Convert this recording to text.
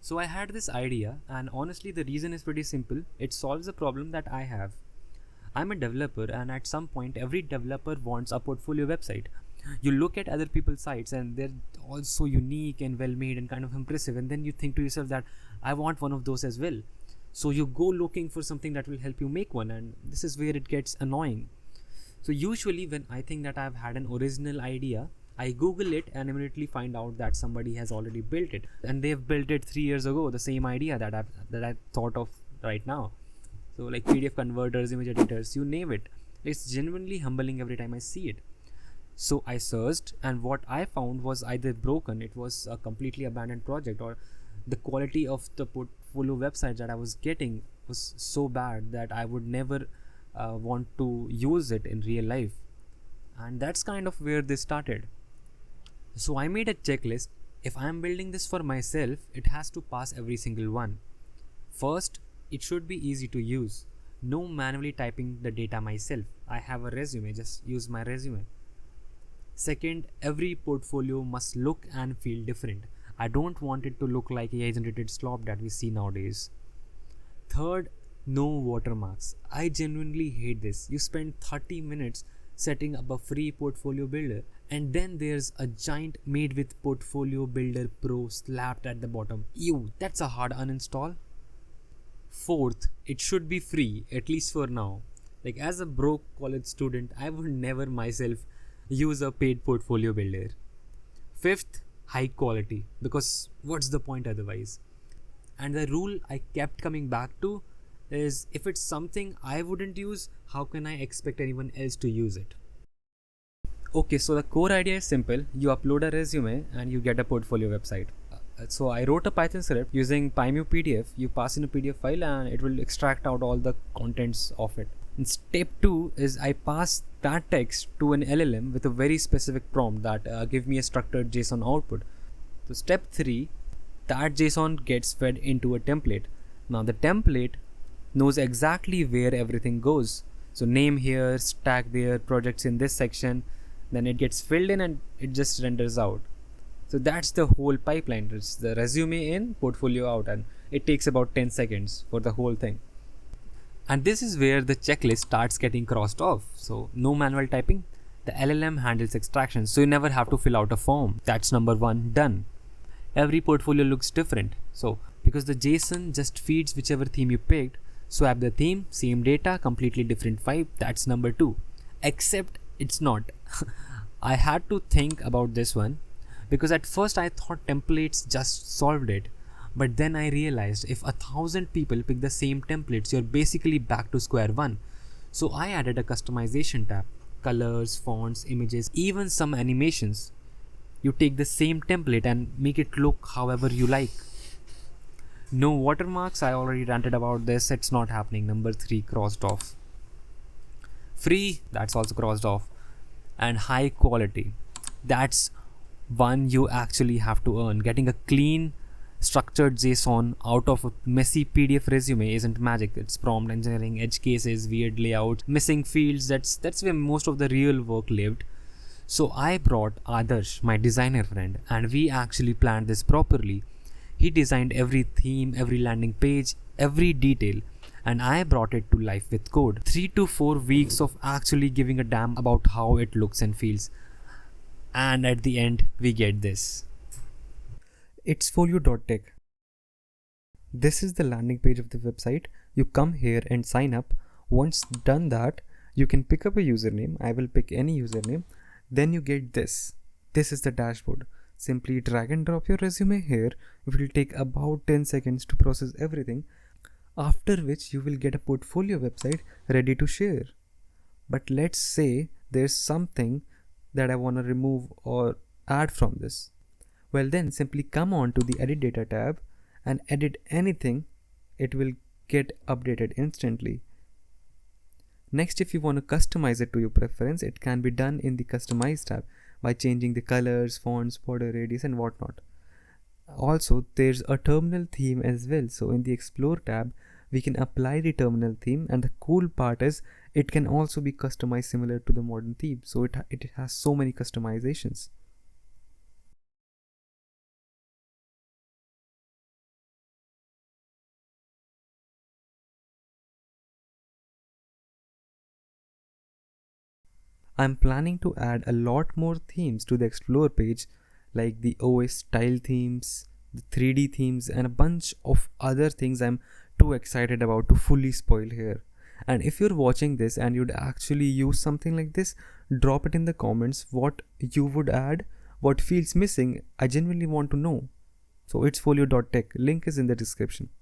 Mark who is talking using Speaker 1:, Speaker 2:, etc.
Speaker 1: So I had this idea, and honestly the reason is pretty simple. It solves a problem that I have. I'm a developer, and at some point every developer wants a portfolio website. You look at other people's sites and they're all so unique and well made and kind of impressive, and then you think to yourself that I want one of those as well. So you go looking for something that will help you make one, and this is where it gets annoying. So usually when I think that I've had an original idea, I Google it and immediately find out that somebody has already built it, and they've built it 3 years ago, the same idea that I thought of right now. So like PDF converters, image editors, you name it. It's genuinely humbling every time I see it. So I searched, and what I found was either broken, it was a completely abandoned project, or the quality of the portfolio website that I was getting was so bad that I would never want to use it in real life. And that's kind of where this started. So I made a checklist. If I am building this for myself, it has to pass every single one. First, it should be easy to use. No manually typing the data myself. I have a resume, just use my resume. Second, every portfolio must look and feel different. I don't want it to look like AI generated slop that we see nowadays. Third, no watermarks. I genuinely hate this. You spend 30 minutes setting up a free portfolio builder, and then there's a giant made with portfolio builder pro slapped at the bottom. Ew, that's a hard uninstall. Fourth, it should be free, at least for now. Like, as a broke college student, I would never myself use a paid portfolio builder. Fifth, high quality, because what's the point otherwise? And the rule I kept coming back to is, if it's something I wouldn't use, how can I expect anyone else to use it? Okay, so the core idea is simple. You upload a resume and you get a portfolio website. So I wrote a Python script using PyMu PDF. You pass in a PDF file and it will extract out all the contents of it. And step 2 is I pass that text to an LLM with a very specific prompt that give me a structured JSON output. So step 3, that JSON gets fed into a template. Now the template knows exactly where everything goes. So name here, stack there, projects in this section. Then it gets filled in and it just renders out. So that's the whole pipeline. It's the resume in, portfolio out, and it takes about 10 seconds for the whole thing. And this is where the checklist starts getting crossed off. So no manual typing. The LLM handles extraction, so you never have to fill out a form. That's number 1 done. Every portfolio looks different. So because the JSON just feeds whichever theme you picked, swap the theme, same data, completely different vibe. That's number 2. Except it's not. I had to think about this one, because at first I thought templates just solved it. But then I realized if 1,000 people pick the same templates, you're basically back to square one. So I added a customization tab. Colors, fonts, images, even some animations. You take the same template and make it look however you like. No watermarks, I already ranted about this, it's not happening. Number 3 crossed off. Free, that's also crossed off. And high quality, that's one you actually have to earn. Getting a clean structured JSON out of a messy PDF resume isn't magic. It's prompt engineering, edge cases, weird layouts, missing fields. That's where most of the real work lived. So I brought Adarsh, my designer friend, and we actually planned this properly. He designed every theme, every landing page, every detail, and I brought it to life with code. 3 to 4 weeks of actually giving a damn about how it looks and feels. And at the end, we get this. It's folio.tech. This is the landing page of the website. You come here and sign up. Once done that, you can pick up a username. I will pick any username. Then you get this. This is the dashboard. Simply drag and drop your resume here. It will take about 10 seconds to process everything, after which you will get a portfolio website ready to share. But let's say there's something that I want to remove or add from this. Well, then simply come on to the edit data tab and edit anything. It will get updated instantly. Next, if you want to customize it to your preference, it can be done in the customize tab by changing the colors, fonts, border radius and whatnot. Also, there's a terminal theme as well. So in the explore tab, we can apply the terminal theme, and the cool part is it can also be customized similar to the modern theme. So it has so many customizations. I'm planning to add a lot more themes to the Explore page, like the OS style themes, the 3D themes, and a bunch of other things I'm too excited about to fully spoil here. And if you're watching this and you'd actually use something like this, drop it in the comments what you would add, what feels missing. I genuinely want to know. So it's folio.tech, link is in the description.